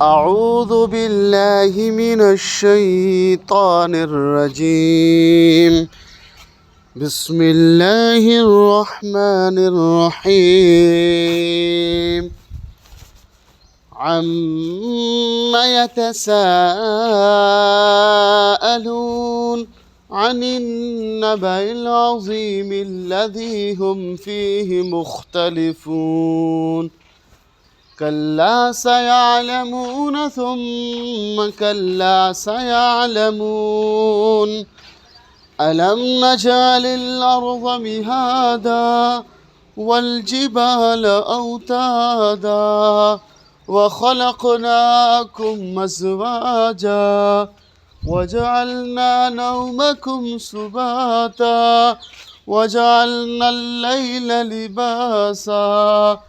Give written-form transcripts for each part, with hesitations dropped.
أعوذ بالله من الشيطان الرجيم. بسم الله الرحمن الرحيم. عم يتساءلون عن النبأ العظيم الذي هم فيه مختلفون. كلا سيعلمون ثم كلا سيعلمون. ألم نجعل الأرض مهادا والجبال أوتادا وخلقناكم أزواجا وجعلنا نومكم سباتا وجعلنا الليل لباسا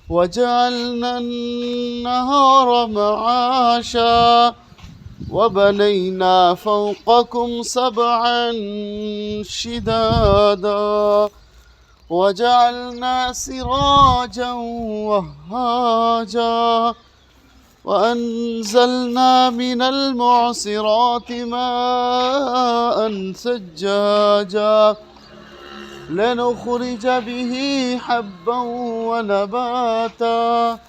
وجعلنا النهار معاشا وبنينا فوقكم سبعا شدادا وجعلنا سراجا وهاجا وأنزلنا من المعصرات ماء ثجاجا لنخرج به حبا ونباتا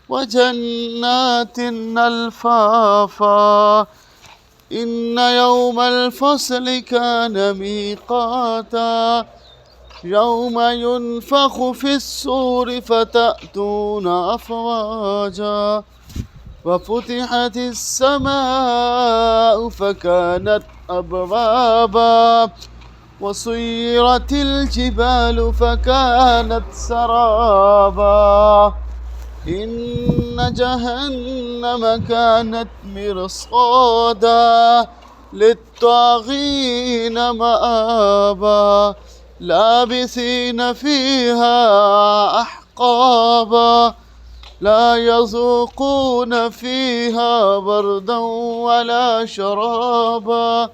وجنات ألفافا. إن يوم الفصل كان ميقاتا يوم ينفخ في الصور فتأتون أفواجا وفتحت السماء فكانت أبوابا وسيرت الجبال فكانت سرابا. إن جهنم كانت مرصادا للطاغين مآبا لابثين فيها أحقابا لا يذوقون فيها بردا ولا شرابا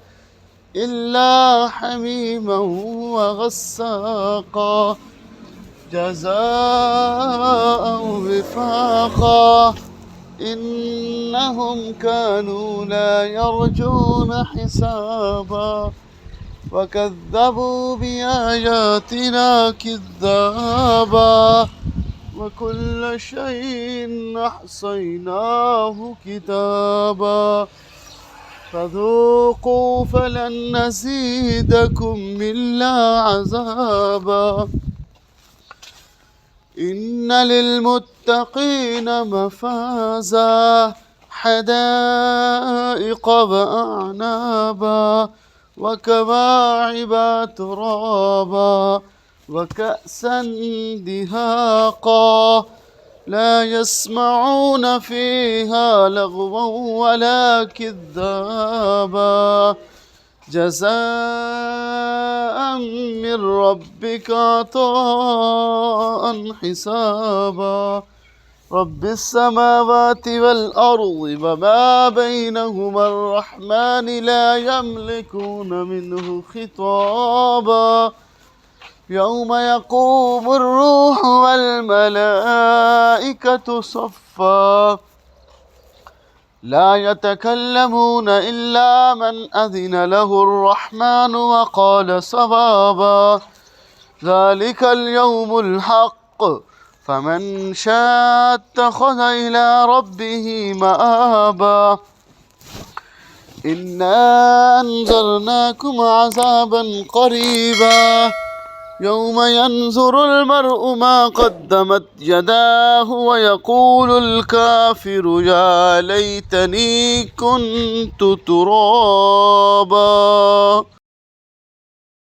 إلا حميما وغساقا جزاء وفاقا. إنهم كانوا لا يرجون حسابا وكذبوا بآياتنا كذابا وكل شيء أحصيناه كتابا فذوقوا فلن نزيدكم إلا عذابا. إن للمتقين مفازا حدائق وأعنابا وكواعب ترابا وكأسا دهاقا لا يسمعون فيها لغوا ولا كذابا جزاء من ربك عطاء حسابا. رب السماوات والأرض وما بينهما الرحمن لا يملكون منه خطابا. يوم يقوم الروح والملائكة صفا لا يتكلمون إلا من أذن له الرحمن وقال صوابا. ذلك اليوم الحق فمن شاء اتخذ إلى ربه مآبا. إنا أنذرناكم عذابا قريبا يوم ينظر المرء ما قدمت يداه ويقول الكافر يا ليتني كنت ترابا.